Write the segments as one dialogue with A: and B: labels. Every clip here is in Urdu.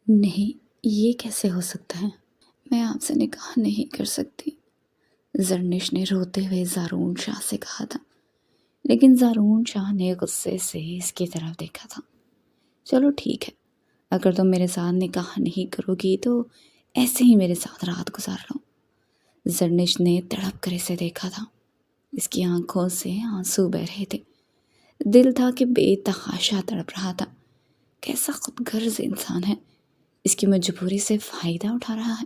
A: نہیں، یہ کیسے ہو سکتا ہے؟ میں آپ سے نکاح نہیں کر سکتی، زرنش نے روتے ہوئے زارون شاہ سے کہا تھا، لیکن زارون شاہ نے غصے سے اس کی طرف دیکھا تھا۔ چلو ٹھیک ہے، اگر تم میرے ساتھ نکاح نہیں کرو گی تو ایسے ہی میرے ساتھ رات گزار لو۔ زرنش نے تڑپ کر اسے دیکھا تھا، اس کی آنکھوں سے آنسو بہ رہے تھے، دل تھا کہ بے تحاشا تڑپ رہا تھا۔ کیسا خود غرض انسان ہے، اس کی مجبوری سے فائدہ اٹھا رہا ہے۔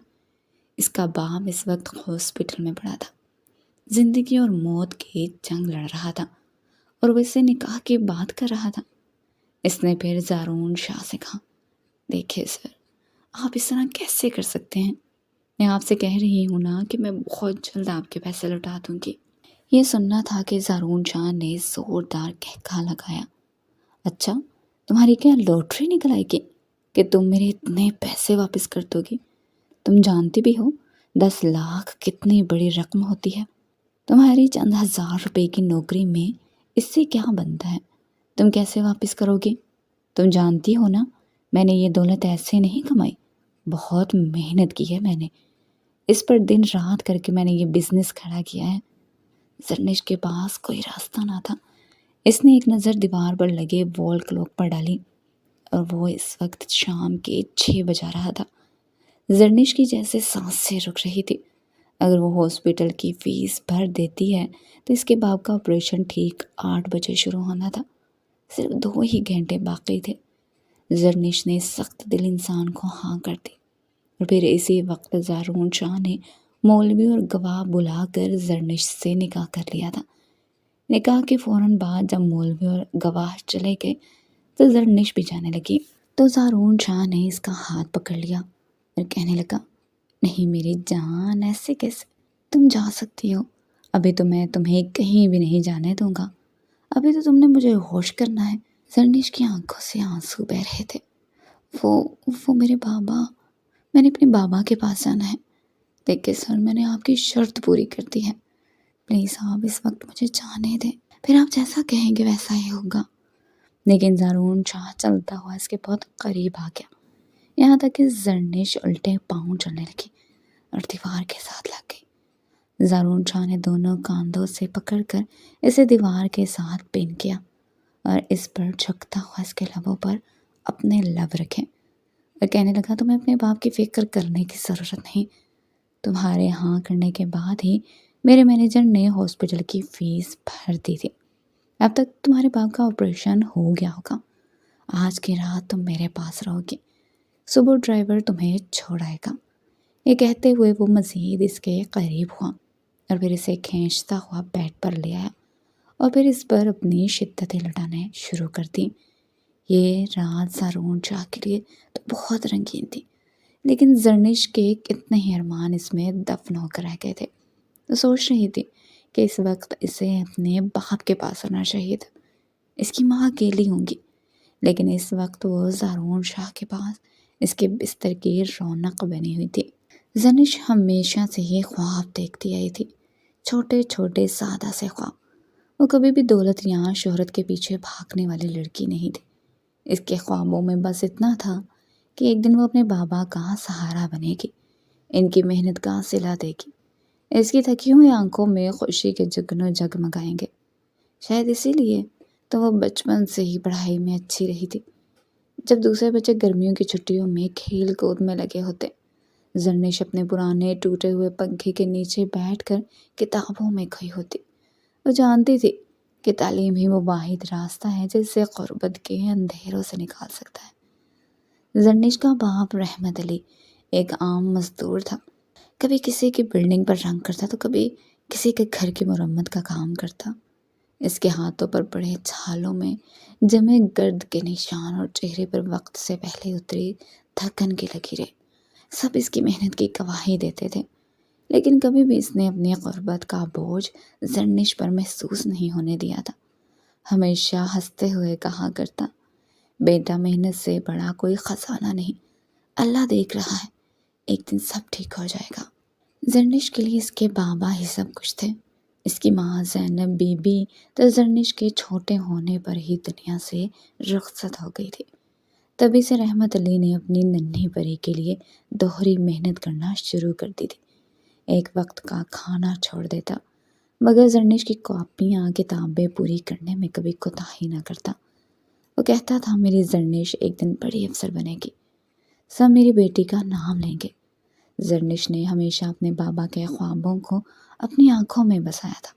A: اس کا باپ اس وقت ہاسپٹل میں پڑا تھا، زندگی اور موت کی جنگ لڑ رہا تھا، اور وہ اس سے نکاح کی بات کر رہا تھا۔ اس نے پھر زارون شاہ سے کہا، دیکھیے سر، آپ اس طرح کیسے کر سکتے ہیں؟ میں آپ سے کہہ رہی ہوں نا کہ میں بہت جلد آپ کے پیسے لوٹا دوں گی۔ یہ سننا تھا کہ زارون شاہ نے زوردار کہکا لگایا۔ اچھا، تمہاری کیا لاٹری نکل آئے گی کہ تم میرے اتنے پیسے واپس کر دو گی؟ تم جانتی بھی ہو 10 لاکھ کتنی بڑی رقم ہوتی ہے۔ تمہاری چند ہزار روپے کی نوکری میں اس سے کیا بنتا ہے؟ تم کیسے واپس کرو گی؟ تم جانتی ہو نا، میں نے یہ دولت ایسے نہیں کمائی، بہت محنت کی ہے میں نے، اس پر دن رات کر کے میں نے یہ بزنس کھڑا کیا ہے۔ زرنش کے پاس کوئی راستہ نہ تھا۔ اس نے ایک نظر دیوار پر لگے وال کلاک پر ڈالی، اور وہ اس وقت شام کے 6 بجا رہا تھا۔ زرنش کی جیسے سانسیں رک رہی تھی۔ اگر وہ ہاسپٹل کی فیس بھر دیتی ہے تو اس کے باپ کا آپریشن ٹھیک 8 بجے شروع ہونا تھا، صرف 2 ہی گھنٹے باقی تھے۔ زرنش نے سخت دل انسان کو ہاں کر دی، اور پھر اسی وقت زارون شاہ نے مولوی اور گواہ بلا کر زرنش سے نکاح کر لیا تھا۔ نکاح کے فوراً بعد جب مولوی اور گواہ چلے گئے تو زرنش بھی جانے لگی، تو زارون شاہ نے اس کا ہاتھ پکڑ لیا اور کہنے لگا، نہیں میری جان، ایسے کیسے؟ تم جا سکتی ہو، ابھی تو میں تمہیں کہیں بھی نہیں جانے دوں گا، ابھی تو تم نے مجھے ہوش کرنا ہے۔ زرنش کی آنکھوں سے آنسو بہ رہے تھے۔ وہ میرے بابا، میں نے اپنے بابا کے پاس جانا ہے۔ دیکھیں سر، میں نے آپ کی شرط پوری کر دی ہے، پلیز آپ اس وقت مجھے جانے دیں، پھر آپ جیسا کہیں گے ویسا ہی ہوگا۔ لیکن زارون شاہ چلتا ہوا اس کے بہت قریب آ گیا، یہاں تک کہ زرنش الٹے پاؤں چلنے لگی اور دیوار کے ساتھ لگ گئی۔ زارون شاہ نے دونوں کاندھوں سے پکڑ کر اسے دیوار کے ساتھ پن کیا، اور اس پر جھکتا ہوا اس کے لبوں پر اپنے لب رکھے، اور کہنے لگا، تمہیں اپنے باپ کی فکر کرنے کی ضرورت نہیں، تمہارے ہاں کرنے کے بعد ہی میرے مینیجر نے ہاسپٹل کی فیس بھر دی تھی، اب تک تمہارے باپ کا آپریشن ہو گیا ہوگا۔ آج کی رات تم میرے پاس رہو گی، صبح ڈرائیور تمہیں چھوڑ آئے گا۔ یہ کہتے ہوئے وہ مزید اس کے قریب ہوا، اور پھر اسے کھینچتا ہوا بیڈ پر لے آیا، اور پھر اس پر اپنی شدتیں لٹانے شروع کر دی۔ یہ رات زارون شاہ کے لیے تو بہت رنگین تھی، لیکن زرنش کے کتنے ہی ارمان اس میں دفن ہو کر رہ گئے تھے۔ وہ سوچ رہی تھی کہ اس وقت اسے اپنے باپ کے پاس آنا چاہیے تھا، اس کی ماں اکیلی ہوں گی، لیکن اس وقت وہ زارون شاہ کے پاس اس کے بستر کی رونق بنی ہوئی تھی۔ زرنش ہمیشہ سے یہ خواب دیکھتی آئی تھی، چھوٹے چھوٹے سادہ سے خواب۔ وہ کبھی بھی دولت یا شہرت کے پیچھے بھاگنے والی لڑکی نہیں تھی۔ اس کے خوابوں میں بس اتنا تھا کہ ایک دن وہ اپنے بابا کا سہارا بنے گی، ان کی محنت کا صلہ دے گی، اس کی تھکی ہوئی آنکھوں میں خوشی کے جگنوں جگمگائیں گے۔ شاید اسی لیے تو وہ بچپن سے ہی پڑھائی میں اچھی رہی تھی۔ جب دوسرے بچے گرمیوں کی چھٹیوں میں کھیل کود میں لگے ہوتے، زرنش اپنے پرانے ٹوٹے ہوئے پنکھے کے نیچے بیٹھ کر کتابوں میں کھوئی ہوتی۔ وہ جانتی تھی کہ تعلیم ہی وہ واحد راستہ ہے جس سے غربت کے اندھیروں سے نکال سکتا ہے۔ زرنش کا باپ رحمت علی ایک عام مزدور تھا، کبھی کسی کی بلڈنگ پر رنگ کرتا تو کبھی کسی کے گھر کی مرمت کا کام کرتا۔ اس کے ہاتھوں پر بڑے چھالوں میں جمے گرد کے نشان، اور چہرے پر وقت سے پہلے اتری تھکن کی لکیریں سب اس کی محنت کی گواہی دیتے تھے۔ لیکن کبھی بھی اس نے اپنی غربت کا بوجھ زرنش پر محسوس نہیں ہونے دیا تھا۔ ہمیشہ ہنستے ہوئے کہا کرتا، بیٹا، محنت سے بڑا کوئی خزانہ نہیں، اللہ دیکھ رہا ہے، ایک دن سب ٹھیک ہو جائے گا۔ زرنش کے لیے اس کے بابا ہی سب کچھ تھے۔ اس کی ماں زینب بی بی تو زرنش کے چھوٹے ہونے پر ہی دنیا سے رخصت ہو گئی تھی۔ تبھی سے رحمت علی نے اپنی ننھی پری کے لیے دوہری محنت کرنا شروع کر دی تھی۔ ایک وقت کا کھانا چھوڑ دیتا، مگر زرنش کی کاپیاں کتابیں پوری کرنے میں کبھی کوتاہی نہ کرتا۔ وہ کہتا تھا میری زرنش ایک دن بڑی افسر بنے گی، سب میری بیٹی کا نام لیں گے۔ زرنش نے ہمیشہ اپنے بابا کے خوابوں کو اپنی آنکھوں میں بسایا تھا۔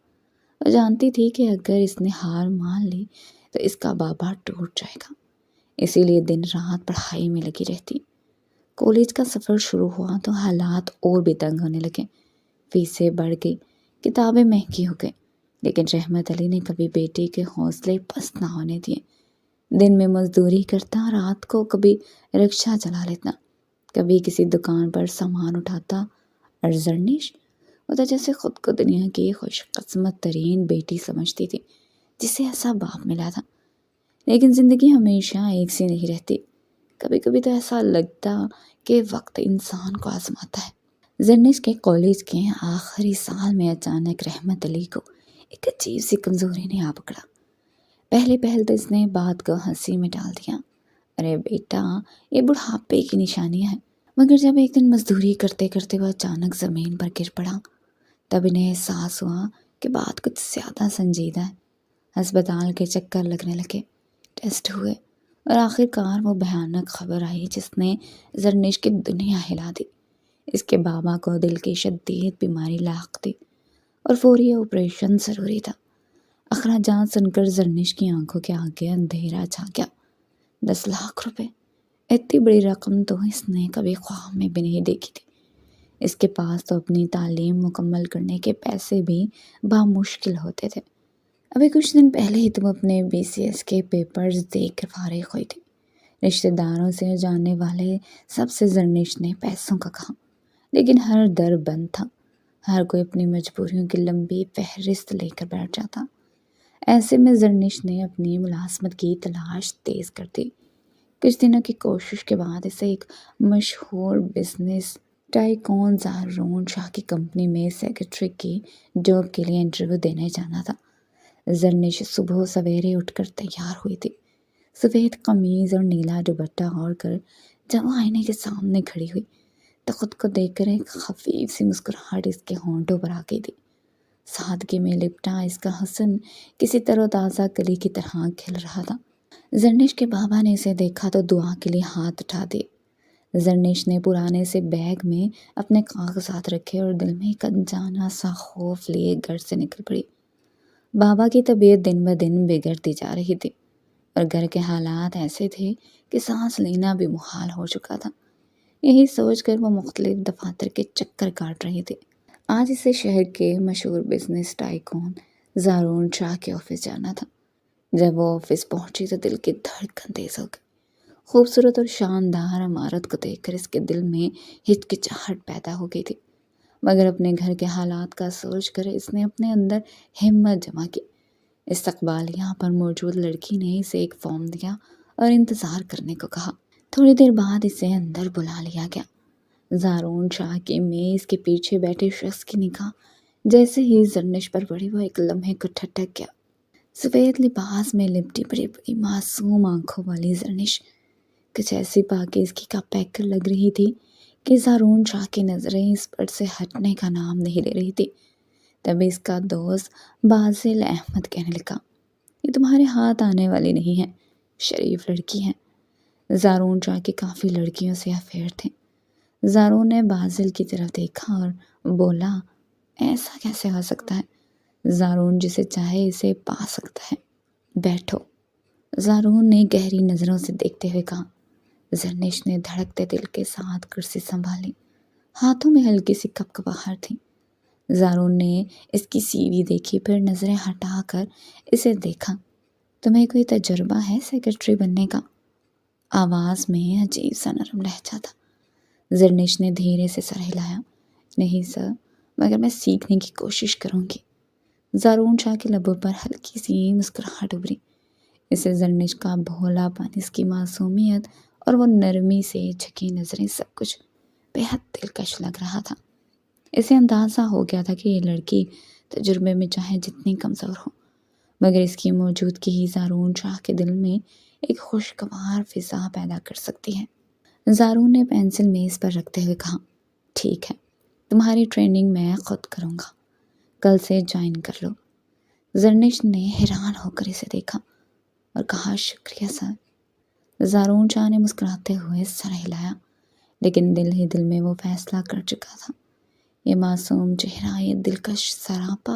A: وہ جانتی تھی کہ اگر اس نے ہار مان لی تو اس کا بابا ٹوٹ جائے گا، اسی لیے دن رات پڑھائی میں لگی رہتی۔ کالج کا سفر شروع ہوا تو حالات اور بھی تنگ ہونے لگے، فیسیں بڑھ گئی، کتابیں مہنگی ہو گئی، لیکن رحمت علی نے کبھی بیٹی کے حوصلے پست نہ ہونے دیے۔ دن میں مزدوری کرتا، رات کو کبھی رکشہ چلا لیتا، کبھی کسی دکان پر سامان اٹھاتا، اور زرنش وہ تو جیسے خود کو دنیا کی خوش قسمت ترین بیٹی سمجھتی تھی جسے ایسا باپ ملا تھا۔ لیکن زندگی ہمیشہ ایک سی نہیں رہتی، کبھی کبھی تو ایسا لگتا کہ وقت انسان کو آزماتا ہے۔ زرنش کے کالج کے آخری سال میں اچانک رحمت علی کو ایک عجیب سی کمزوری نے آ پکڑا۔ پہل تو اس نے بات کو ہنسی میں ڈال دیا، ارے بیٹا یہ بڑھاپے کی نشانیاں ہیں۔ مگر جب ایک دن مزدوری کرتے کرتے وہ اچانک زمین پر گر پڑا، تب انہیں احساس ہوا کہ بات کچھ زیادہ سنجیدہ ہے۔ ہسپتال کے چکر لگنے لگے، ٹیسٹ ہوئے، اور آخر کار وہ بھیانک خبر آئی جس نے زرنش کی دنیا ہلا دی۔ اس کے بابا کو دل کی شدید بیماری لاحق تھی اور فوری آپریشن ضروری تھا۔ اخراجات سن کر زرنش کی آنکھوں کے آگے اندھیرا چھا گیا۔ 10 لاکھ روپے، اتنی بڑی رقم تو اس نے کبھی خواب میں بھی نہیں دیکھی تھی۔ اس کے پاس تو اپنی تعلیم مکمل کرنے کے پیسے بھی بامشکل ہوتے تھے۔ ابھی کچھ دن پہلے ہی تم اپنے BCS کے پیپرز دیکھ کر فارغ ہوئی تھی۔ رشتہ داروں سے جاننے والے سب سے زرنش نے پیسوں کا کہا، لیکن ہر در بند تھا۔ ہر کوئی اپنی مجبوریوں کی لمبی فہرست لے کر بیٹھ جاتا۔ ایسے میں زرنش نے اپنی ملازمت کی تلاش تیز کر دی۔ کچھ دنوں کی کوشش کے بعد اسے ایک مشہور بزنس ٹائکون زارون شاہ کی کمپنی میں سیکرٹری کی جاب کے لیے انٹرویو دینے جانا تھا۔ زرنش صبح سویرے اٹھ کر تیار ہوئی تھی، سفید قمیض اور نیلا دوپٹہ اوڑھ کر۔ جب وہ آئینے کے سامنے کھڑی ہوئی تو خود کو دیکھ کر ایک خفیف سی مسکراہٹ اس کے ہونٹوں پر آ گئی تھی۔ سادگی میں لپٹا اس کا حسن کسی تر و تازہ کلی کی طرح کھل رہا تھا۔ زرنش کے بابا نے اسے دیکھا تو دعا کے لیے ہاتھ اٹھا دیے۔ زرنش نے پرانے سے بیگ میں اپنے کاغذات رکھے اور دل میں ایک انجانا سا خوف لیے گھر سے نکل پڑی۔ بابا کی طبیعت دن بدن بگڑتی جا رہی تھی اور گھر کے حالات ایسے تھے کہ سانس لینا بھی محال ہو چکا تھا۔ یہی سوچ کر وہ مختلف دفاتر کے چکر کاٹ رہی تھی۔ آج اسے شہر کے مشہور بزنس ٹائکون زارون شاہ کے آفس جانا تھا۔ جب وہ آفس پہنچی تو دل کی دھڑکن تیز ہو گئی۔ خوبصورت اور شاندار عمارت کو دیکھ کر اس کے دل میں ہچکچاہٹ پیدا ہو گئی تھی، مگر اپنے گھر کے حالات کا سوچ کر اس نے اپنے اندر ہمت جمع کی۔ استقبالیہ پر موجود لڑکی نے اسے ایک فارم دیا اور انتظار کرنے کو کہا۔ تھوڑی دیر بعد اسے اندر بلا لیا گیا۔ زارون شاہ کی میز کے پیچھے بیٹھے شخص کی نگاہ جیسے ہی زرنش پر پڑی، وہ ایک لمحے کو ٹھٹک گیا۔ سفید لباس میں لپٹی بڑی بڑی معصوم آنکھوں والی زرنش کچھ ایسی پاکیزگی کا پیکر لگ رہی تھی کہ زارون شاہ کی نظریں اس پر سے ہٹنے کا نام نہیں لے رہی تھی۔ تبھی اس کا دوست باسل احمد کہنے لگا، یہ تمہارے ہاتھ آنے والی نہیں ہے، شریف لڑکی ہے۔ زارون شاہ کی کافی لڑکیوں سے افیئر تھے۔ زارون نے باسل کی طرف دیکھا اور بولا، ایسا کیسے ہو سکتا ہے؟ زارون جسے چاہے اسے پا سکتا ہے، بیٹھو۔ زارون نے گہری نظروں سے دیکھتے ہوئے کہا۔ زرنش نے دھڑکتے دل کے ساتھ کرسی سنبھالی، ہاتھوں میں ہلکی سی کپکپاہٹ تھی۔ زارون نے اس کی سی وی دیکھی، پھر نظریں ہٹا کر اسے دیکھا۔ تمہیں کوئی تجربہ ہے سیکرٹری بننے کا؟ آواز میں عجیب سا نرم لہجہ تھا۔ زرنش نے دھیرے سے سر ہلایا، نہیں سر، مگر میں سیکھنے کی کوشش کروں گی۔ زارون شاہ کے لبوں پر ہلکی سی مسکراہٹ ابھری۔ اسے زرنش کا بھولا پن، اس کی معصومیت اور وہ نرمی سے جھکی نظریں سب کچھ بے حد دلکش لگ رہا تھا۔ اسے اندازہ ہو گیا تھا کہ یہ لڑکی تجربے میں چاہے جتنی کمزور ہو، مگر اس کی موجودگی ہی زارون شاہ کے دل میں ایک خوشگوار فضا پیدا کر سکتی ہے۔ زارون نے پینسل میز پر رکھتے ہوئے کہا، ٹھیک ہے، تمہاری ٹریننگ میں خود کروں گا، کل سے جوائن کر لو۔ زرنش نے حیران ہو کر اسے دیکھا اور کہا، شکریہ سر۔ زارون شاہ نے مسکراتے ہوئے سر ہلایا، لیکن دل ہی دل میں وہ فیصلہ کر چکا تھا، یہ معصوم چہرہ، یہ دلکش سراپا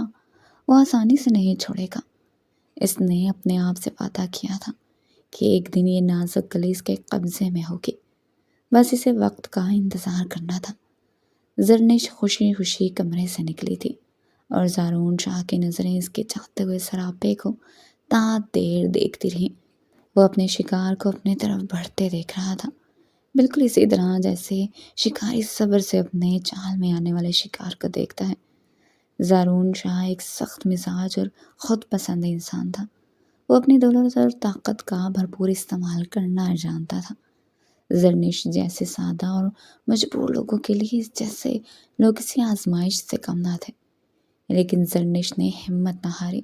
A: وہ آسانی سے نہیں چھوڑے گا۔ اس نے اپنے آپ سے وعدہ کیا تھا کہ ایک دن یہ نازک کلی اس کے قبضے میں ہوگی، بس اسے وقت کا انتظار کرنا تھا۔ زرنش خوشی خوشی کمرے سے نکلی تھی اور زارون شاہ کی نظریں اس کے چاہتے ہوئے سراپے کو تا دیر دیکھتی رہیں۔ وہ اپنے شکار کو اپنے طرف بڑھتے دیکھ رہا تھا، بالکل اسی طرح جیسے شکاری صبر سے اپنے جال میں آنے والے شکار کو دیکھتا ہے۔ زارون شاہ ایک سخت مزاج اور خود پسند انسان تھا۔ وہ اپنی دولت اور طاقت کا بھرپور استعمال کرنا جانتا تھا۔ زرنش جیسے سادہ اور مجبور لوگوں کے لیے جیسے لوگ کسی آزمائش سے کم نہ تھے، لیکن زرنش نے ہمت نہ ہاری۔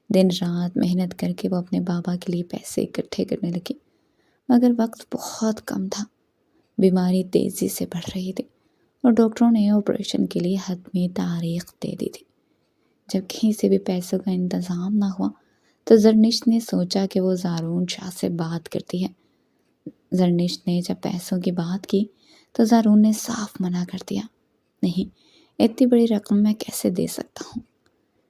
A: دن رات محنت کر کے وہ اپنے بابا کے لیے پیسے اکٹھے کرنے لگی، مگر وقت بہت کم تھا۔ بیماری تیزی سے بڑھ رہی تھی اور ڈاکٹروں نے آپریشن کے لیے حتمی تاریخ دے دی تھی۔ جب کہیں سے بھی پیسوں کا انتظام نہ ہوا تو زرنش نے سوچا کہ وہ زارون شاہ سے بات کرتی ہے۔ زرنش نے جب پیسوں کی بات کی تو زارون نے صاف منع کر دیا، نہیں، اتنی بڑی رقم میں کیسے دے سکتا ہوں۔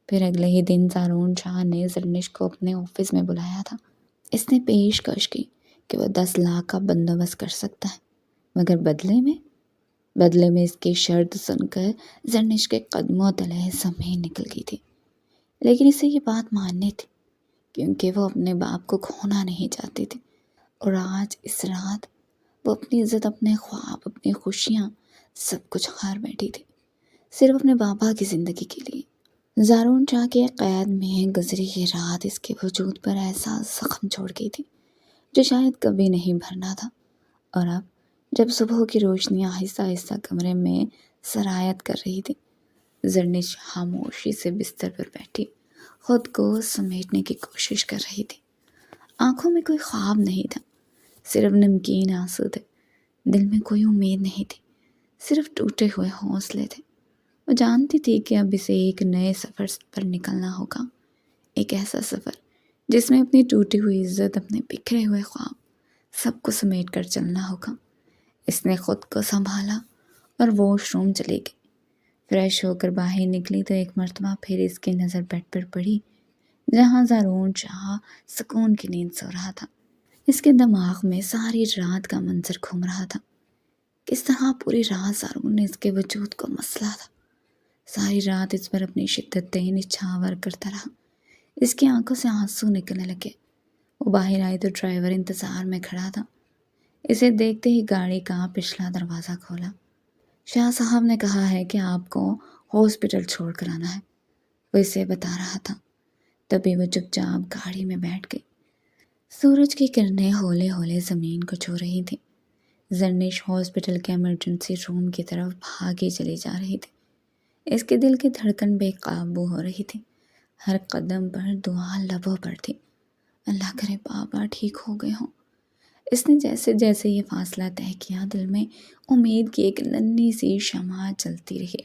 A: پھر اگلے ہی دن زارون شاہ نے زرنش کو اپنے آفس میں بلایا تھا۔ اس نے پیشکش کی کہ وہ 10 لاکھ کا بندوبست کر سکتا ہے، مگر بدلے میں اس کی شرط سن کر زرنش کے قدموں تلے زمین نکل گئی تھی، لیکن اسے یہ بات ماننی تھی کیونکہ وہ اپنے باپ کو کھونا نہیں چاہتی تھی، اور آج اس رات وہ اپنی عزت، اپنے خواب، اپنی خوشیاں سب کچھ ہار بیٹھی تھی، صرف اپنے بابا کی زندگی کے لیے۔ زارون شاہ کے قید میں گزری یہ رات اس کے وجود پر ایسا زخم چھوڑ گئی تھی جو شاید کبھی نہیں بھرنا تھا، اور اب جب صبح کی روشنی آہستہ آہستہ کمرے میں سرایت کر رہی تھی، زرنش خاموشی سے بستر پر بیٹھی خود کو سمیٹنے کی کوشش کر رہی تھی۔ آنکھوں میں کوئی خواب نہیں تھا، صرف نمکین آنسو تھے۔ دل میں کوئی امید نہیں تھی، صرف ٹوٹے ہوئے حوصلے تھے۔ وہ جانتی تھی کہ اب اسے ایک نئے سفر پر نکلنا ہوگا، ایک ایسا سفر جس میں اپنی ٹوٹی ہوئی عزت، اپنے بکھرے ہوئے خواب، سب کو سمیٹ کر چلنا ہوگا۔ اس نے خود کو سنبھالا اور واش روم چلی گئی۔ فریش ہو کر باہر نکلی تو ایک مرتبہ پھر اس کی نظر بیڈ پر پڑی جہاں زارون شاہ سکون کی نیند سو رہا تھا۔ اس کے دماغ میں ساری رات کا منظر گھوم رہا تھا، کس طرح پوری رات زارون نے اس کے وجود کو مسلا تھا، ساری رات اس پر اپنی شدتیں نچھاور کرتا رہا۔ اس کی آنکھوں سے آنسو نکلنے لگے۔ وہ باہر آئی تو ڈرائیور انتظار میں کھڑا تھا۔ اسے دیکھتے ہی گاڑی کا پچھلا دروازہ کھولا۔ شاہ صاحب نے کہا ہے کہ آپ کو ہاسپٹل چھوڑ کر آنا ہے، وہ اسے بتا رہا تھا۔ تبھی وہ چپ چاپ گاڑی میں بیٹھ گئی۔ سورج کی کرنیں ہولے ہولے زمین کو چھو رہی تھیں۔ زرنش ہاسپٹل کے ایمرجنسی روم کی طرف بھاگی چلی جا رہی تھی۔ اس کے دل کی دھڑکن بے قابو ہو رہی تھی، ہر قدم پر دعا لبوں پر تھی، اللہ کرے بابا ٹھیک ہو گئے ہوں۔ اس نے جیسے جیسے یہ فاصلہ طے کیا، دل میں امید کی ایک ننھی سی شمع جلتی رہی۔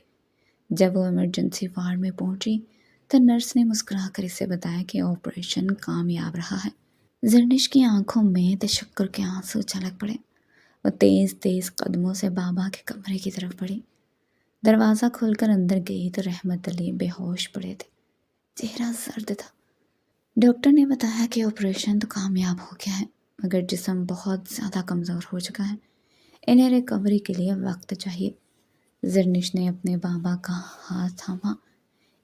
A: جب وہ ایمرجنسی وارڈ میں پہنچی تو نرس نے مسکرا کر اسے بتایا کہ آپریشن کامیاب رہا ہے۔ زرنش کی آنکھوں میں تشکر کے آنسو چھلک پڑے۔ وہ تیز تیز قدموں سے بابا کے کمرے کی طرف بڑھی۔ دروازہ کھول کر اندر گئی تو رحمت علی بے ہوش پڑے تھے، چہرہ زرد تھا۔ ڈاکٹر نے بتایا کہ آپریشن تو کامیاب ہو گیا ہے، مگر جسم بہت زیادہ کمزور ہو چکا ہے، انہیں ریکوری کے لیے وقت چاہیے۔ زرنش نے اپنے بابا کا ہاتھ تھاما،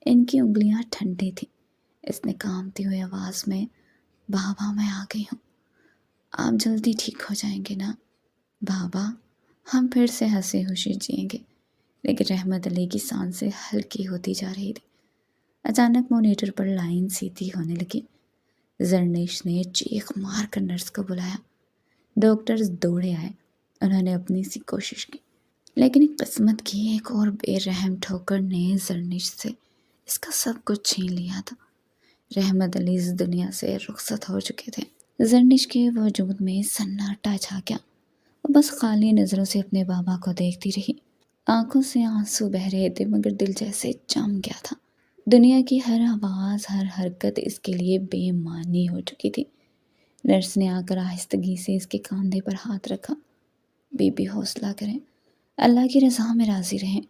A: ان کی انگلیاں ٹھنڈی تھیں۔ اس نے کانپتی ہوئی آواز میں، بابا میں آ گئی ہوں، آپ جلدی ٹھیک ہو جائیں گے نا بابا؟ ہم پھر سے ہنسی خوشی جئیں گے۔ لیکن رحمت علی کی سانسیں ہلکی ہوتی جا رہی تھی۔ اچانک مانیٹر پر لائن سیدھی ہونے لگی۔ زرنش نے چیخ مار کر نرس کو بلایا۔ ڈاکٹرز دوڑے آئے، انہوں نے اپنی سی کوشش کی، لیکن قسمت کی ایک اور بے رحم ٹھوکر نے زرنش سے اس کا سب کچھ چھین لیا تھا۔ رحمت علی اس دنیا سے رخصت ہو چکے تھے۔ زرنش کے وجود میں سناٹا چھا گیا۔ وہ بس خالی نظروں سے اپنے بابا کو دیکھتی رہی۔ آنکھوں سے آنسو بہہ رہے تھے مگر دل جیسے جم گیا تھا۔ دنیا کی ہر آواز، ہر حرکت اس کے لیے بے معنی ہو چکی تھی۔ نرس نے آ کر آہستگی سے اس کے کاندھے پر ہاتھ رکھا۔ بی بی حوصلہ کریں، اللہ کی رضا میں راضی رہیں۔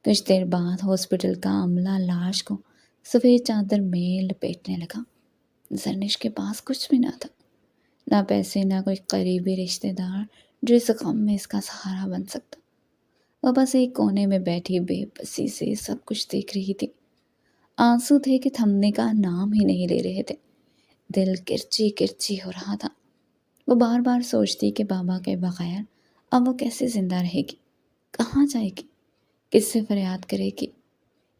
A: کچھ دیر بعد ہاسپٹل کا عملہ لاش کو سفید چادر میں لپیٹنے لگا۔ زرنش کے پاس کچھ بھی نہ تھا، نہ پیسے، نہ کوئی قریبی رشتہ دار جو اس غم میں اس کا سہارا بن سکتا۔ وہ بس ایک کونے میں بیٹھی بے بسی سے سب کچھ دیکھ رہی تھی۔ آنسو تھے کہ تھمنے کا نام ہی نہیں لے رہے تھے۔ دل کرچی کرچی ہو رہا تھا۔ وہ بار بار سوچتی کہ بابا کے بغیر اب وہ کیسے زندہ رہے گی، کہاں جائے گی، کس سے فریاد کرے گی۔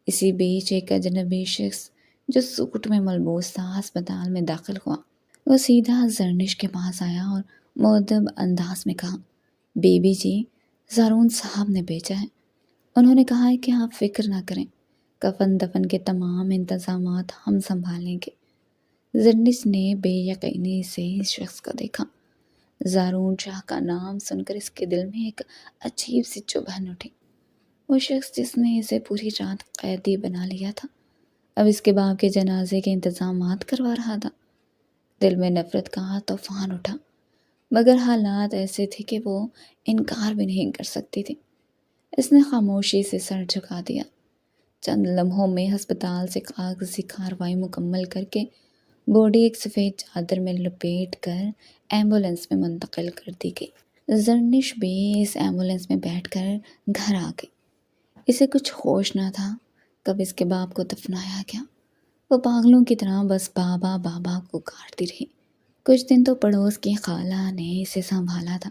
A: اسی بیچ ایک اجنبی شخص جو سوٹ میں ملبوس تھا ہسپتال میں داخل ہوا۔ وہ سیدھا زرنش کے پاس آیا اور مؤدب انداز میں کہا، بی بی جی، زارون صاحب نے بھیجا ہے۔ انہوں نے کہا ہے کہ آپ فکر نہ کریں، کفن دفن کے تمام انتظامات ہم سنبھال لیں گے۔ زرنش نے بے یقینی سے اس شخص کو دیکھا۔ زارون شاہ کا نام سن کر اس کے دل میں ایک عجیب سی چبھن اٹھی۔ وہ شخص جس نے اسے پوری رات قیدی بنا لیا تھا، اب اس کے باپ کے جنازے کے انتظامات کروا رہا تھا۔ دل میں نفرت کا طوفان اٹھا، مگر حالات ایسے تھے کہ وہ انکار بھی نہیں کر سکتی تھی۔ اس نے خاموشی سے سر جھکا دیا۔ چند لمحوں میں ہسپتال سے کاغذی کارروائی مکمل کر کے باڈی ایک سفید چادر میں لپیٹ کر ایمبولینس میں منتقل کر دی گئی۔ زرنش بھی اس ایمبولینس میں بیٹھ کر گھر آ گئی۔ اسے کچھ ہوش نہ تھا کب اس کے باپ کو دفنایا گیا۔ وہ پاگلوں کی طرح بس بابا بابا کو کاٹتی رہی۔ کچھ دن تو پڑوس کی خالہ نے اسے سنبھالا تھا،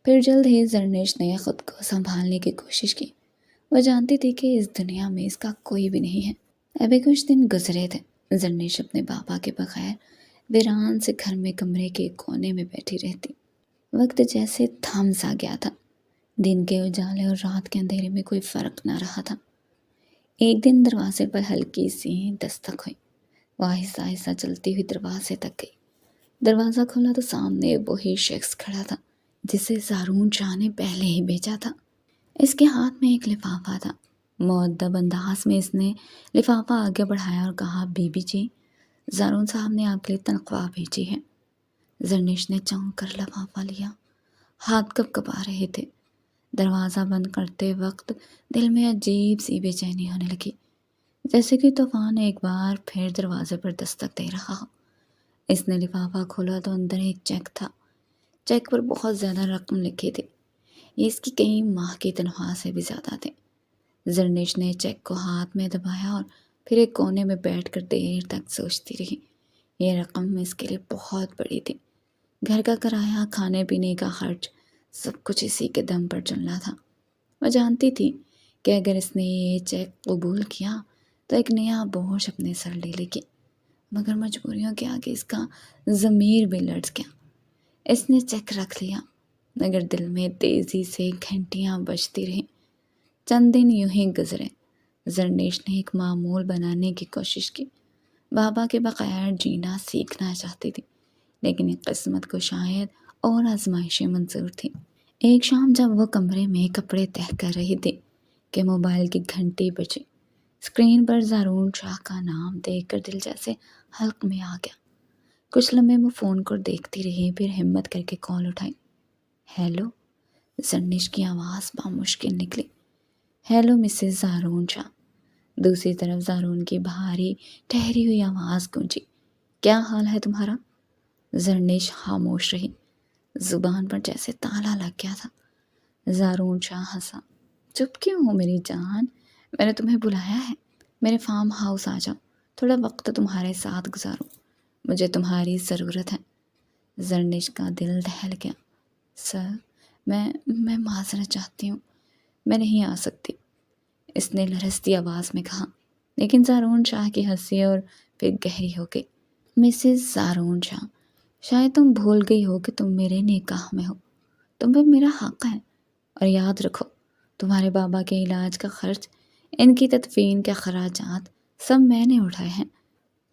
A: پھر جلد ہی زرنش نے خود کو سنبھالنے کی کوشش کی۔ وہ جانتی تھی کہ اس دنیا میں اس کا کوئی بھی نہیں ہے۔ ابھی کچھ دن گزرے تھے، زرنش اپنے بابا کے بغیر ویران سے گھر میں کمرے کے کونے میں بیٹھی رہتی۔ وقت جیسے تھم سا گیا تھا۔ دن کے اجالے اور رات کے اندھیرے میں کوئی فرق نہ رہا تھا۔ ایک دن دروازے پر ہلکی سی دستک ہوئی۔ وہ آہستہ آہستہ چلتی ہوئی دروازے تک گئی۔ دروازہ کھولا تو سامنے وہی شخص کھڑا تھا جسے زارون شاہ نے پہلے ہی بھیجا تھا۔ اس کے ہاتھ میں ایک لفافہ تھا۔ مؤدب انداز میں اس نے لفافہ آگے بڑھایا اور کہا، بی بی جی، زارون صاحب نے آپ کے لیے تنخواہ بھیجی ہے۔ زرنش نے چونک کر لفافہ لیا۔ ہاتھ کب کب آ رہے تھے۔ دروازہ بند کرتے وقت دل میں عجیب سی بے چینی ہونے لگی، جیسے کہ طوفان ایک بار پھر دروازے پر دستک دے رہا ہو۔ اس نے لفافہ کھولا تو اندر ایک چیک تھا۔ چیک پر بہت زیادہ رقم لکھی تھی۔ یہ اس کی کئی ماہ کی تنخواہ سے بھی زیادہ تھے۔ زرنش نے چیک کو ہاتھ میں دبایا اور پھر ایک کونے میں بیٹھ کر دیر تک سوچتی رہی۔ یہ رقم اس کے لیے بہت بڑی تھی۔ گھر کا کرایہ، کھانے پینے کا خرچ، سب کچھ اسی کے دم پر چلنا تھا۔ وہ جانتی تھی کہ اگر اس نے یہ چیک قبول کیا تو ایک نیا بوجھ اپنے سر لے لے گی، مگر مجبوریوں کے آگے اس کا ضمیر بھی لرز گیا۔ اس نے چیک رکھ لیا، مگر دل میں تیزی سے گھنٹیاں بجتی رہیں۔ چند دن یوں ہی گزرے۔ زرنش نے ایک معمول بنانے کی کوشش کی۔ بابا کے بغیر جینا سیکھنا چاہتی تھی، لیکن قسمت کو شاید اور آزمائشیں منظور تھیں۔ ایک شام جب وہ کمرے میں کپڑے تہہ کر رہی تھی کہ موبائل کی گھنٹی بجی۔ اسکرین پر زارون شاہ کا نام دیکھ کر دل جیسے حلق میں آ گیا۔ کچھ لمحے وہ فون کو دیکھتی رہی، پھر ہمت کر کے کال اٹھائی۔ ہیلو، زرنش کی آواز بامشکل نکلی۔ ہیلو مسز زارون شاہ۔ دوسری طرف زارون کی بھاری ٹھہری ہوئی آواز گونجی۔ کیا حال ہے تمہارا؟ زرنش خاموش رہی، زبان پر جیسے تالا لگ گیا تھا۔ زارون شاہ ہنسا۔ چپ کیوں ہو میری جان؟ میں نے تمہیں بلایا ہے، میرے فارم ہاؤس آ جاؤ، تھوڑا وقت تمہارے ساتھ گزاروں، مجھے تمہاری ضرورت ہے۔ زرنش کا دل دہل گیا۔ سر، میں معذرت چاہتی ہوں، میں نہیں آ سکتی، اس نے لرزتی آواز میں کہا۔ لیکن زارون شاہ کی ہنسی اور پھر گہری ہو گئی۔ مسز زارون شاہ، شاید تم بھول گئی ہو کہ تم میرے نکاح میں ہو، تم پہ میرا حق ہے، اور یاد رکھو تمہارے بابا کے علاج کا خرچ، ان کی تدفین کے اخراجات سب میں نے اٹھائے ہیں۔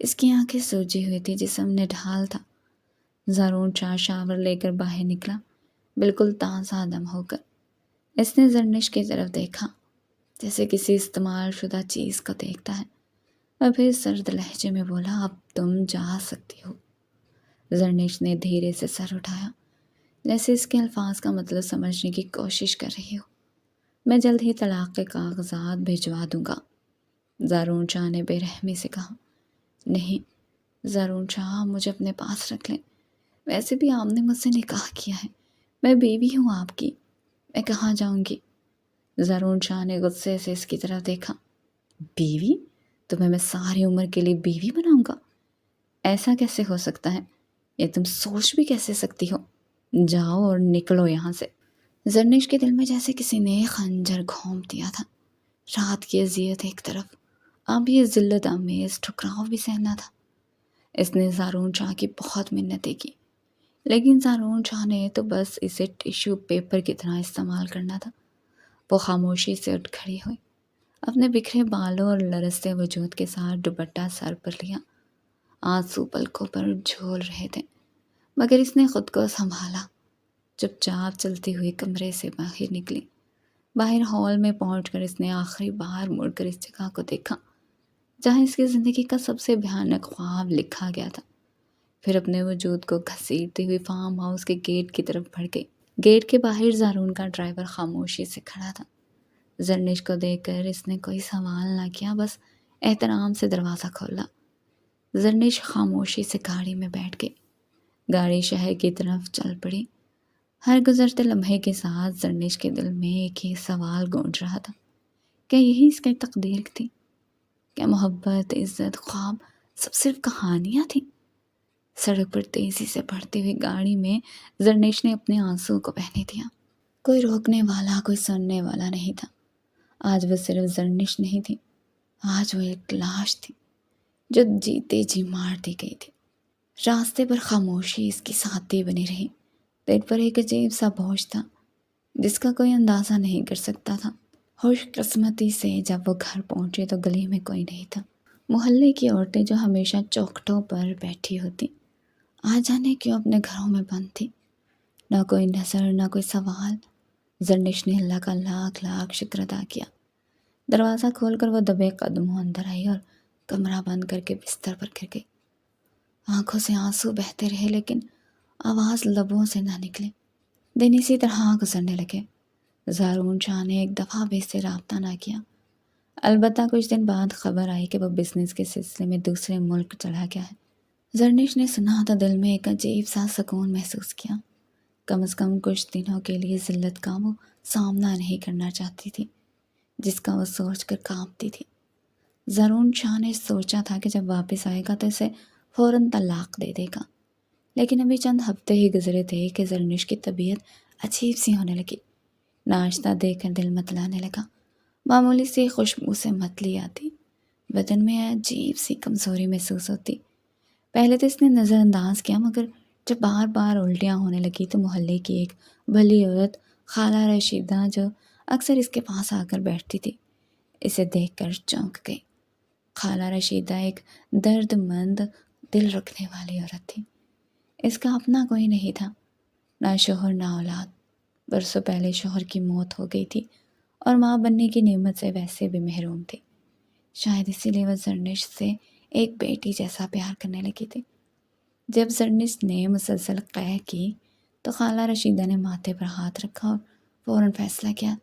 A: اس کی آنکھیں سوجی ہوئی تھی، جسم نڈھال تھا۔ زارون شاہ شاور لے کر باہر نکلا، بالکل تازہ دم ہو کر۔ اس نے زرنش کی طرف دیکھا، جیسے کسی استعمال شدہ چیز کو دیکھتا ہے، اور پھر سرد لہجے میں بولا، اب تم جا سکتی ہو۔ زرنش نے دھیرے سے سر اٹھایا، جیسے اس کے الفاظ کا مطلب سمجھنے کی کوشش کر رہی ہو۔ میں جلد ہی طلاق کے کاغذات بھجوا دوں گا، زارون شاہ نے بے رحمی سے کہا۔ نہیں زارون شاہ، مجھے اپنے پاس رکھ لیں۔ ویسے بھی آپ نے مجھ سے نکاح کیا ہے، میں بیوی ہوں آپ کی، میں کہاں جاؤں گی؟ زارون شاہ نے غصے سے اس کی طرف دیکھا۔ بیوی؟ تمہیں میں ساری عمر کے لیے بیوی بناؤں گا؟ ایسا کیسے ہو سکتا ہے؟ یہ تم سوچ بھی کیسے سکتی ہو؟ جاؤ اور نکلو یہاں سے۔ زرنش کے دل میں جیسے کسی نے خنجر گھونپ دیا تھا۔ رات کی اذیت ایک طرف، اب یہ ذلت آمیز ٹھکراؤ بھی سہنا تھا۔ اس نے زارون شاہ کی بہت منتیں کی، لیکن زارون شاہ نے تو بس اسے ٹیشو پیپر کی طرح استعمال کرنا تھا۔ وہ خاموشی سے اٹھ کھڑی ہوئی، اپنے بکھرے بالوں اور لرزتے وجود کے ساتھ دوپٹہ سر پر لیا۔ آنسو پلکوں پر جھول رہے تھے، مگر اس نے خود کو سنبھالا۔ چپ چاپ چلتی ہوئی کمرے سے باہر نکلی۔ باہر ہال میں پہنچ کر اس نے آخری بار مڑ کر اس جگہ کو دیکھا جہاں اس کی زندگی کا سب سے بھیانک خواب لکھا گیا تھا۔ پھر اپنے وجود کو گھسیٹتے ہوئے فارم ہاؤس کے گیٹ کی طرف بڑھ گئی۔ گیٹ کے باہر زارون کا ڈرائیور خاموشی سے کھڑا تھا۔ زرنش کو دیکھ کر اس نے کوئی سوال نہ کیا، بس احترام سے دروازہ کھولا۔ زرنش خاموشی سے گاڑی میں بیٹھ گئی۔ گاڑی شہر کی طرف چل پڑی۔ ہر گزرتے لمحے کے ساتھ زرنش کے دل میں ایک ہی سوال گونج رہا تھا، کیا یہی اس کی تقدیر تھی؟ کیا محبت، عزت، خواب سب صرف کہانیاں تھیں؟ سڑک پر تیزی سے بڑھتی ہوئی گاڑی میں زرنش نے اپنے آنسو کو بہنے دیا۔ کوئی روکنے والا، کوئی سننے والا نہیں تھا۔ آج وہ صرف زرنش نہیں تھی، آج وہ ایک لاش تھی جو جیتے جی مار دی گئی تھی۔ راستے پر خاموشی اس کی ساتھی بنی رہی۔ دل پر ایک عجیب سا بوجھ تھا جس کا کوئی اندازہ نہیں کر سکتا تھا۔ خوش قسمتی سے جب وہ گھر پہنچے تو گلی میں کوئی نہیں تھا۔ محلے کی عورتیں جو ہمیشہ چوکھٹوں پر بیٹھی ہوتی، آج جانے کیوں اپنے گھروں میں بند تھی۔ نہ کوئی نظر، نہ کوئی سوال۔ زرنش نے اللہ کا لاکھ لاکھ شکر ادا کیا۔ دروازہ کھول کر وہ دبے قدموں اندر آئی اور کمرہ بند کر کے بستر پر گر گئی۔ آنکھوں سے آنسو بہتے رہے لیکن آواز لبوں سے نہ نکلی۔ دن اسی طرح گزرنے لگے۔ زارون شاہ نے ایک دفعہ بھی اس سے رابطہ نہ کیا۔ البتہ کچھ دن بعد خبر آئی کہ وہ بزنس کے سلسلے میں دوسرے ملک چلا گیا ہے۔ زرنش نے سنا تو دل میں ایک عجیب سا سکون محسوس کیا۔ کم از کم کچھ دنوں کے لیے ذلت کا وہ سامنا نہیں کرنا چاہتی تھی جس کا وہ سوچ کر کانپتی تھی۔ زارون شاہ نے سوچا تھا کہ جب واپس آئے گا تو اسے فوراً طلاق دے دے گا، لیکن ابھی چند ہفتے ہی گزرے تھے کہ زرنش کی طبیعت عجیب سی ہونے لگی۔ ناشتہ دیکھ کر دل متلانے لگا، معمولی سی خوشبو سے متلی آتی، بدن میں عجیب سی کمزوری محسوس ہوتی۔ پہلے تو اس نے نظر انداز کیا، مگر جب بار بار الٹیاں ہونے لگی تو محلے کی ایک بھلی عورت خالہ رشیدہ جو اکثر اس کے پاس آ کر بیٹھتی تھی، اسے دیکھ کر چونک گئی۔ خالہ رشیدہ ایک درد مند، دل رکھنے والی عورت تھی۔ اس کا اپنا کوئی نہیں تھا، نہ شوہر نہ اولاد۔ برسوں پہلے شوہر کی موت ہو گئی تھی اور ماں بننے کی نعمت سے ویسے بھی محروم تھی۔ شاید اسی لیے وہ زرنش سے ایک بیٹی جیسا پیار کرنے لگی تھی۔ جب زرنش نے مسلسل قے کی تو خالہ رشیدہ نے ماتھے پر ہاتھ رکھا اور فوراً فیصلہ کیا،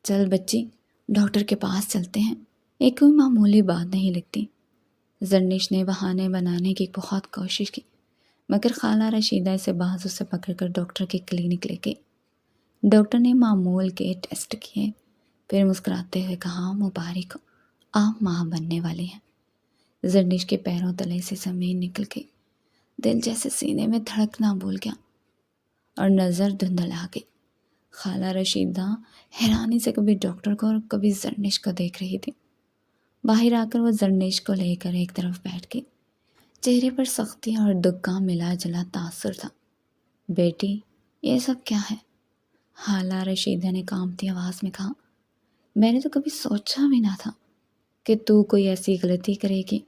A: چل بچی، ڈاکٹر کے پاس چلتے ہیں۔ ایک کوئی معمولی بات نہیں لگتی۔ زرنش نے بہانے بنانے کی بہت کوشش کی، مگر خالہ رشیدہ اسے بازو سے پکڑ کر ڈاکٹر کے کلینک لے گئی۔ ڈاکٹر نے معمول کے ٹیسٹ کیے، پھر مسکراتے ہوئے کہا، مبارک ہو، آپ ماں بننے والی ہیں۔ زرنش کے پیروں تلے سے زمین نکل گئی، دل جیسے سینے میں دھڑکنا بھول گیا اور نظر دھندلا گئی۔ خالہ رشیدہ حیرانی سے کبھی ڈاکٹر کو اور کبھی زرنش کو دیکھ رہی تھی۔ باہر آ کر وہ زرنش کو لے کر ایک طرف بیٹھ گئی۔ چہرے پر سختی اور دکھ کا ملا جلا تاثر تھا۔ بیٹی، یہ سب کیا ہے؟ خالہ رشیدہ نے کانپتی آواز میں کہا، میں نے تو کبھی سوچا بھی نہ تھا کہ تو کوئی ایسی غلطی کرے گی۔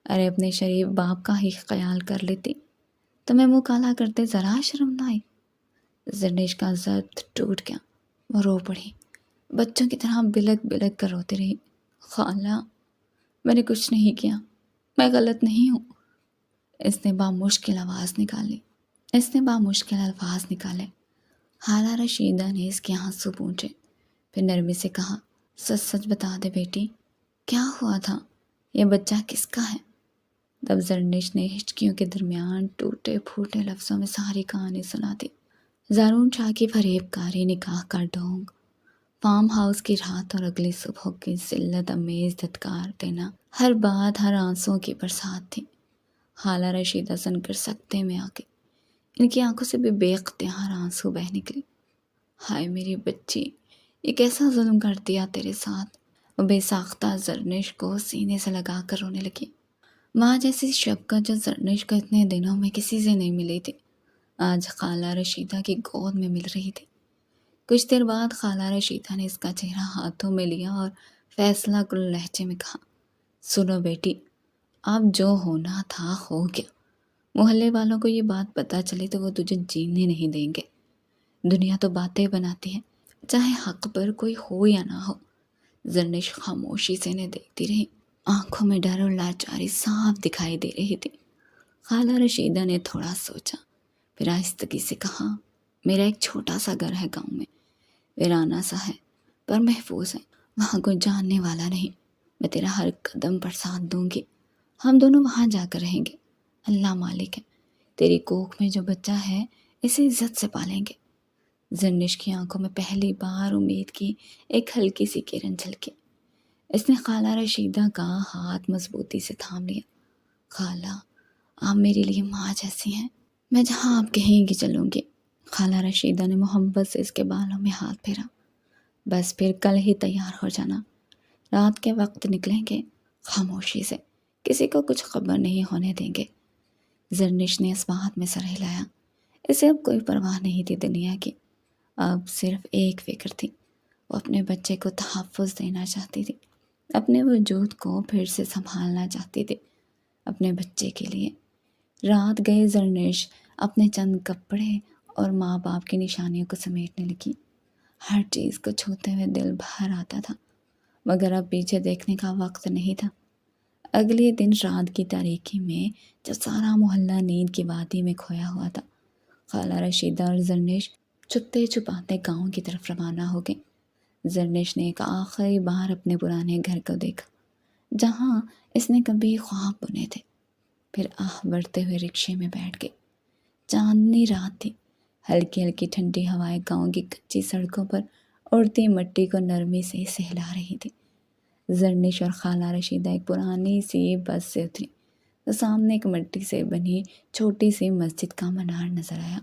A: ارے اپنے شریف باپ کا ہی خیال کر لیتی تو میں منہ کالا کرتے ذرا شرم نہ آئی۔ زرنیش کا ضبط ٹوٹ گیا، وہ رو پڑی، بچوں کی طرح بلک بلک کر روتی رہی۔ خالہ میں نے کچھ نہیں کیا، میں غلط نہیں ہوں۔ اس نے بامشکل الفاظ نکالے۔ خالہ رشیدہ نے اس کے آنسو پونچھے، پھر نرمی سے کہا، سچ سچ بتا دے بیٹی، کیا ہوا تھا؟ یہ بچہ کس کا ہے؟ تب زرنش نے ہچکیوں کے درمیان ٹوٹے پھوٹے لفظوں میں ساری کہانی سنا دی۔ زارون شاہ کی فریب کاری نکاح کا ڈھونگ، فارم ہاؤس کی رات اور اگلی صبح کی ذلت آمیز دھتکار دینا، ہر بات ہر آنسوں کی برسات تھی۔ خالہ رشیدہ سن کر سکتے میں آ گئی، ان کی آنکھوں سے بھی بے اختیار آنسو بہہ نکلی۔ ہائے میری بچی، یہ کیسا ظلم کر دیا تیرے ساتھ؟ وہ بے ساختہ زرنش کو سینے سے لگا کر رونے لگی۔ ماں جیسی شفقت جو زرنش کو اتنے دنوں میں کسی سے نہیں ملی تھی، آج خالہ رشیدہ کی گود میں مل رہی تھی۔ کچھ دیر بعد خالہ رشیدہ نے اس کا چہرہ ہاتھوں میں لیا اور فیصلہ کن لہجے میں کہا، سنو بیٹی، اب جو ہونا تھا ہو گیا۔ محلے والوں کو یہ بات پتہ چلی تو وہ تجھے جینے نہیں دیں گے۔ دنیا تو باتیں بناتی ہے، چاہے حق پر کوئی ہو یا نہ ہو۔ زرنش خاموشی سے انہیں دیکھتی رہی، آنکھوں میں ڈر اور لاچاری صاف دکھائی دے رہی تھی۔ خالہ رشیدہ نے تھوڑا سوچا، پھر آہستگی سے کہا، میرا ایک چھوٹا سا گھر ہے گاؤں میں، ویرانہ سا ہے، پر محفوظ ہے، وہاں کوئی جاننے والا نہیں۔ میں تیرا ہر قدم پر ساتھ دوں گی، ہم دونوں وہاں جا کر رہیں گے۔ اللہ مالک ہے، تیری کوکھ میں جو بچہ ہے اسے عزت سے پالیں گے۔ زرنش کی آنکھوں میں پہلی بار امید کی ایک ہلکی سی کرن جھلکی۔ اس نے خالہ رشیدہ کا ہاتھ مضبوطی سے تھام لیا۔ خالہ، آپ میرے لیے ماں جیسی ہیں، میں جہاں آپ کہیں گی چلوں گی۔ خالہ رشیدہ نے محبت سے اس کے بالوں میں ہاتھ پھیرا۔ بس پھر کل ہی تیار ہو جانا، رات کے وقت نکلیں گے، خاموشی سے، کسی کو کچھ خبر نہیں ہونے دیں گے۔ زرنش نے اس بات میں سر ہلایا، اسے اب کوئی پرواہ نہیں تھی دنیا کی، اب صرف ایک فکر تھی، وہ اپنے بچے کو تحفظ دینا چاہتی تھی، اپنے وجود کو پھر سے سنبھالنا چاہتی تھی، اپنے بچے کے لیے۔ رات گئے زرنش اپنے چند کپڑے اور ماں باپ کی نشانیوں کو سمیٹنے لگی۔ ہر چیز کو چھوتے ہوئے دل بھر آتا تھا، مگر اب پیچھے دیکھنے کا وقت نہیں تھا۔ اگلے دن رات کی تاریکی میں جب سارا محلہ نیند کی وادی میں کھویا ہوا تھا، خالہ رشیدہ اور زرنش چھپتے چھپاتے گاؤں کی طرف روانہ ہو گئے۔ زرنش نے ایک آخری بار اپنے پرانے گھر کو دیکھا، جہاں اس نے کبھی خواب بنے تھے، پھر آہ بڑھتے ہوئے رکشے میں بیٹھ گئے۔ چاندنی رات تھی، ہلکی ہلکی ٹھنڈی ہوائیں گاؤں کی کچی سڑکوں پر اڑتی مٹی کو نرمی سے سہلا رہی تھی۔ زرنش اور خالہ رشیدہ ایک پرانی سی بس سے اتری تو سامنے ایک مٹی سے بنی چھوٹی سی مسجد کا منار نظر آیا،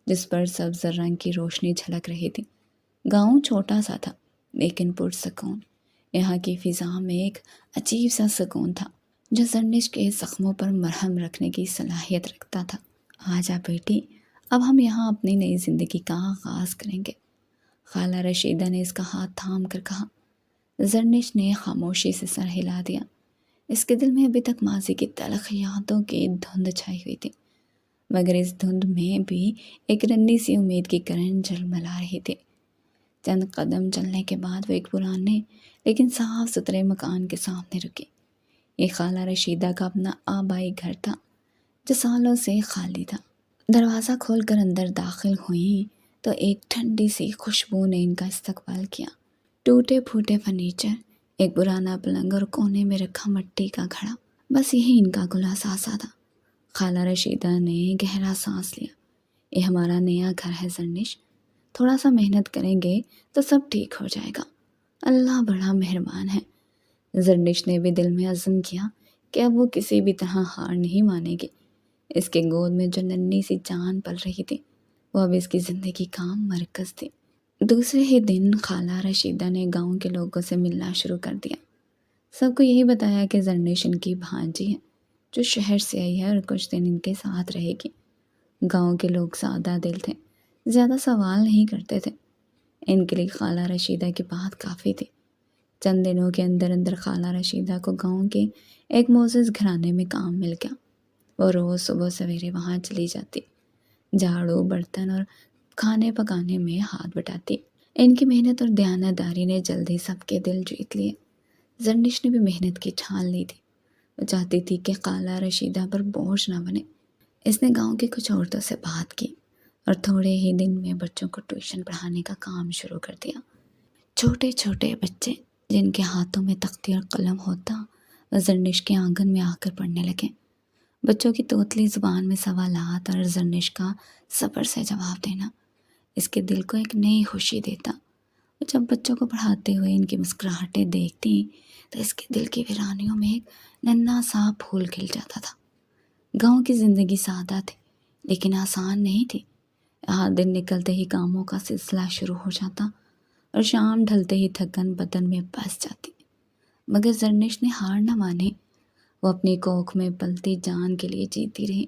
A: جس پر سبز رنگ کی روشنی جھلک رہی تھی۔ گاؤں چھوٹا سا تھا لیکن پرسکون، یہاں کی فضا میں ایک عجیب سا سکون تھا جو زرنش کے زخموں پر مرہم رکھنے کی صلاحیت رکھتا تھا۔ آجا بیٹی، اب ہم یہاں اپنی نئی زندگی کا آغاز کریں گے، خالہ رشیدہ نے اس کا ہاتھ تھام کر کہا۔ زرنش نے خاموشی سے سر ہلا دیا، اس کے دل میں ابھی تک ماضی کی تلخ یادوں کی دھند چھائی ہوئی تھی، مگر اس دھند میں بھی ایک رنی سی امید کی کرن جھلملا رہی تھی۔ چند قدم چلنے کے بعد وہ ایک پرانے لیکن صاف ستھرے مکان کے سامنے رکی۔ یہ خالہ رشیدہ کا اپنا آبائی گھر تھا جو سالوں سے خالی تھا۔ دروازہ کھول کر اندر داخل ہوئیں تو ایک ٹھنڈی سی خوشبو نے ان کا استقبال کیا۔ ٹوٹے پھوٹے فرنیچر، ایک پرانا پلنگ اور کونے میں رکھا مٹی کا گھڑا، بس یہی ان کا گلہ ساسا تھا۔ خالہ رشیدہ نے گہرا سانس لیا۔ یہ ہمارا نیا گھر ہے زرنش، تھوڑا سا محنت کریں گے تو سب ٹھیک ہو جائے گا، اللہ بڑا مہربان ہے۔ زرنش نے بھی دل میں عزم کیا کہ اب وہ کسی بھی طرح ہار نہیں مانے گی۔ اس کے گود میں جو ننھی سی جان پل رہی تھی، وہ اب اس کی زندگی کا مرکز تھی۔ دوسرے ہی دن خالہ رشیدہ نے گاؤں کے لوگوں سے ملنا شروع کر دیا۔ سب کو یہی بتایا کہ زرنش ان کی بھانجی ہے جو شہر سے آئی ہے اور کچھ دن ان کے ساتھ رہے گی۔ گاؤں کے لوگ سادہ دل تھے، زیادہ سوال نہیں کرتے تھے، ان کے لیے خالہ رشیدہ کی بات کافی تھی۔ چند دنوں کے اندر اندر خالہ رشیدہ کو گاؤں کے ایک معزز گھرانے میں کام مل گیا۔ وہ روز صبح سویرے وہاں چلی جاتی، جھاڑو برتن اور کھانے پکانے میں ہاتھ بٹاتی۔ ان کی محنت اور دیانتداری نے جلدی سب کے دل جیت لیے۔ زرنش نے بھی محنت کی ٹھان لی تھی۔ وہ چاہتی تھی کہ خالہ رشیدہ پر بوجھ نہ بنے۔ اس نے گاؤں کی کچھ عورتوں سے بات کی اور تھوڑے ہی دن میں بچوں کو ٹیوشن پڑھانے کا کام شروع کر دیا۔ چھوٹے چھوٹے بچے جن کے ہاتھوں میں تختی اور قلم ہوتا، وہ زرنش کے آنگن میں آ کر پڑھنے لگے۔ بچوں کی توتلی زبان میں سوالات اور زرنش کا صبر سے جواب دینا اس کے دل کو ایک نئی خوشی دیتا۔ وہ جب بچوں کو پڑھاتے ہوئے ان کی مسکراہٹیں دیکھتی تو اس کے دل کی ویرانیوں میں ایک ننھا سا پھول کھل جاتا تھا۔ گاؤں کی زندگی سادہ تھی لیکن آسان نہیں تھی۔ یہاں دن نکلتے ہی کاموں کا سلسلہ شروع ہو جاتا اور شام ڈھلتے ہی تھکن بدن میں بس جاتی، مگر زرنش نے ہار نہ مانی۔ وہ اپنی کوکھ میں پلتی جان کے لیے جیتی رہی۔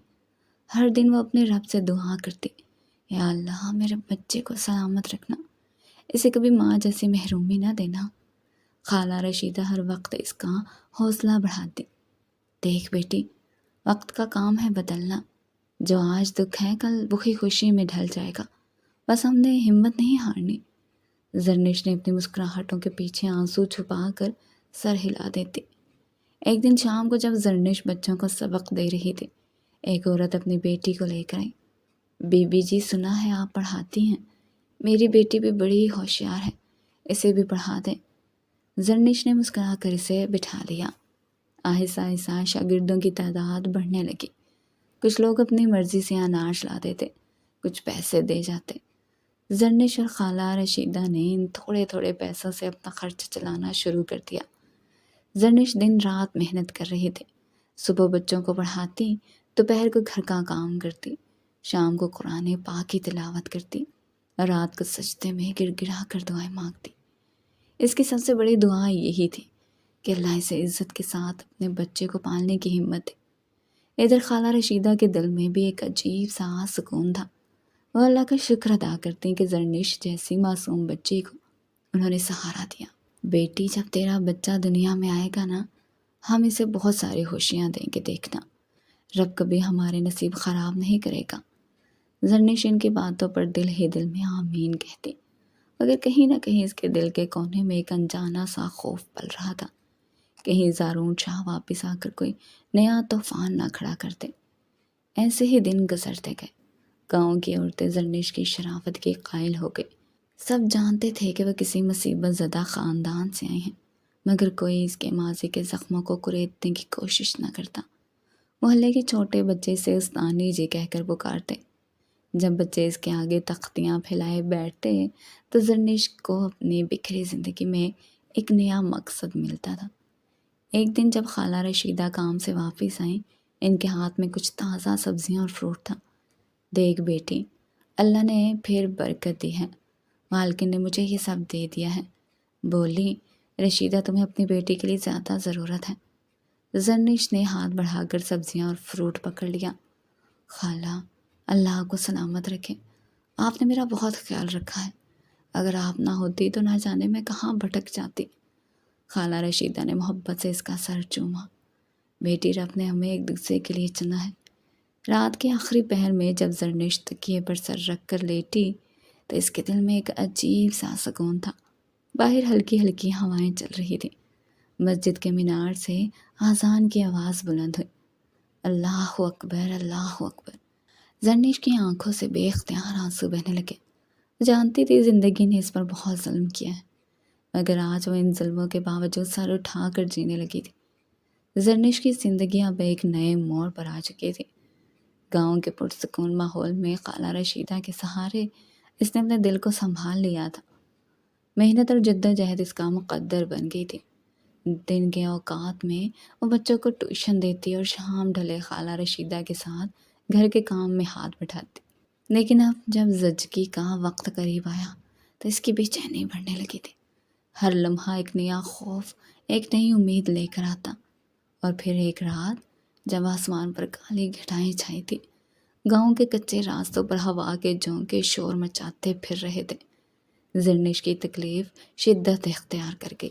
A: ہر دن وہ اپنے رب سے دعا کرتی، یا اللہ میرے بچے کو سلامت رکھنا، اسے کبھی ماں جیسی محرومی نہ دینا۔ خالہ رشیدہ ہر وقت اس کا حوصلہ بڑھاتی، دیکھ بیٹی، وقت کا کام ہے بدلنا، جو آج دکھ ہے کل بخی خوشی میں ڈھل جائے گا، بس ہم نے ہمت نہیں ہارنی۔ زرنش نے اپنی مسکراہٹوں کے پیچھے آنسو چھپا کر سر ہلا دیتی۔ ایک دن شام کو جب زرنش بچوں کو سبق دے رہی تھی، ایک عورت اپنی بیٹی کو لے کر آئی۔ بی بی جی، سنا ہے آپ پڑھاتی ہیں، میری بیٹی بھی بڑی ہوشیار ہے، اسے بھی پڑھا دیں۔ زرنش نے مسکرا کر اسے بٹھا لیا۔ آہستہ آہستہ شاگردوں کی تعداد بڑھنے لگی۔ کچھ لوگ اپنی مرضی سے اناج لا دیتے، کچھ پیسے دے جاتے۔ زرنش اور خالہ رشیدہ نے ان تھوڑے تھوڑے پیسوں سے اپنا خرچ چلانا شروع کر دیا۔ زرنش دن رات محنت کر رہی تھی۔ صبح بچوں کو پڑھاتی، دوپہر کو گھر کا کام کرتی، شام کو قرآن پاک کی تلاوت کرتی، رات کو سجدے میں گر گرا کر دعائیں مانگتی۔ اس کی سب سے بڑی دعا یہی تھی کہ اللہ اسے عزت کے ساتھ اپنے بچے کو پالنے کی ہمت دے۔ ادھر خالہ رشیدہ کے دل میں بھی ایک عجیب سا سکون تھا۔ وہ اللہ کا شکر ادا کرتی کہ زرنش جیسی معصوم بچی کو انہوں نے سہارا دیا۔ بیٹی، جب تیرا بچہ دنیا میں آئے گا نا، ہم اسے بہت ساری خوشیاں دیں گے، دیکھنا، رب کبھی ہمارے نصیب خراب نہیں کرے گا۔ زرنش ان کی باتوں پر دل ہی دل میں آمین کہتی، مگر کہیں نہ کہیں اس کے دل کے کونے میں ایک انجانا سا خوف پل رہا تھا، کہیں زارون شاہ واپس آ کر کوئی نیا طوفان نہ کھڑا کرتے۔ ایسے ہی دن گزرتے گئے۔ گاؤں کی عورتیں زرنش کی شرافت کی قائل ہو گئی۔ سب جانتے تھے کہ وہ کسی مصیبت زدہ خاندان سے آئے ہیں، مگر کوئی اس کے ماضی کے زخموں کو کریدنے کی کوشش نہ کرتا۔ محلے کے چھوٹے بچے اسے استانی جی کہہ کر پکارتے۔ جب بچے اس کے آگے تختیاں پھیلائے بیٹھتے تو زرنش کو اپنی بکھری زندگی میں ایک نیا مقصد ملتا تھا۔ ایک دن جب خالہ رشیدہ کام سے واپس آئیں، ان کے ہاتھ میں کچھ تازہ سبزیاں اور فروٹ تھا۔ دیکھ بیٹی، اللہ نے پھر برکت دی ہے، مالکن نے مجھے یہ سب دے دیا ہے۔ بولی، رشیدہ تمہیں اپنی بیٹی کے لیے زیادہ ضرورت ہے۔ زرنش نے ہاتھ بڑھا کر سبزیاں اور فروٹ پکڑ لیا۔ خالہ، اللہ آپ کو سلامت رکھے، آپ نے میرا بہت خیال رکھا ہے، اگر آپ نہ ہوتی تو نہ جانے میں کہاں بھٹک جاتی۔ خالہ رشیدہ نے محبت سے اس کا سر چوما۔ بیٹی، رب نے ہمیں ایک دوسرے کے لیے چنا ہے۔ رات کے آخری پہر میں جب زرنش تکیے پر سر رکھ کر لیٹی تو اس کے دل میں ایک عجیب سا سکون تھا۔ باہر ہلکی ہلکی ہوائیں چل رہی تھیں۔ مسجد کے مینار سے اذان کی آواز بلند ہوئی، اللہ اکبر، اللہ اکبر۔ زرنش کی آنکھوں سے بے اختیار آنسو بہنے لگے۔ جانتی تھی زندگی نے اس پر بہت ظلم کیا ہے، مگر آج وہ ان ظلموں کے باوجود سر اٹھا کر جینے لگی تھی۔ زرنش کی زندگی اب ایک نئے موڑ پر آ چکی تھی۔ گاؤں کے پرسکون ماحول میں خالہ رشیدہ کے سہارے اس نے اپنے دل کو سنبھال لیا تھا۔ محنت اور جدوجہد اس کا مقدر بن گئی تھی۔ دن کے اوقات میں وہ بچوں کو ٹیوشن دیتی اور شام ڈھلے خالہ رشیدہ کے ساتھ گھر کے کام میں ہاتھ بٹھاتی۔ لیکن اب جب زچگی کا وقت قریب آیا تو اس کی بے چینی بڑھنے لگی تھی۔ ہر لمحہ ایک نیا خوف، ایک نئی امید لے کر آتا۔ اور پھر ایک رات جب آسمان پر کالی گھٹائیں چھائی تھی، گاؤں کے کچے راستوں پر ہوا کے جھونکے شور مچاتے پھر رہے تھے، زرنش کی تکلیف شدت اختیار کر گئی۔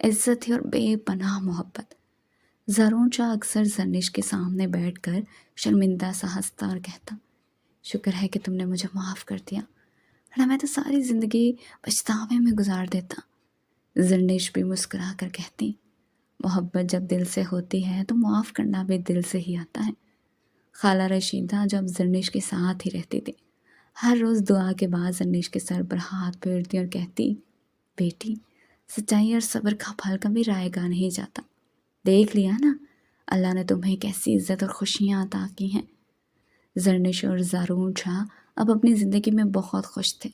A: عزت تھی اور بے پناہ محبت۔ زارون شاہ اکثر زرنش کے سامنے بیٹھ کر شرمندہ سا ہنستا اور کہتا، شکر ہے کہ تم نے مجھے معاف کر دیا، ورنہ میں تو ساری زندگی پچھتاوے میں گزار دیتا۔ زرنش بھی مسکرا کر کہتی، محبت جب دل سے ہوتی ہے تو معاف کرنا بھی دل سے ہی آتا ہے۔ خالہ رشیدہ جب زرنش کے ساتھ ہی رہتی تھی، ہر روز دعا کے بعد زرنش کے سر پر ہاتھ پھیرتی اور کہتی، بیٹی، سچائی اور صبر کا پھل کبھی رائے گا نہیں جاتا۔ دیکھ لیا نا، اللہ نے تمہیں کیسی عزت اور خوشیاں عطا کی ہیں۔ زرنش اور زارون شاہ اب اپنی زندگی میں بہت خوش تھے۔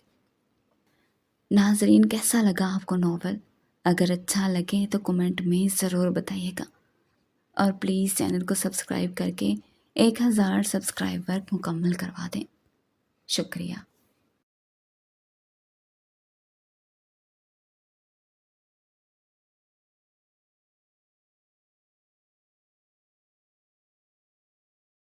A: ناظرین، کیسا لگا آپ کو ناول؟ اگر اچھا لگے تو کمنٹ میں ضرور بتائیے گا، اور پلیز چینل کو سبسکرائب کر کے 1000 سبسکرائبر مکمل کروا دیں۔ شکریہ۔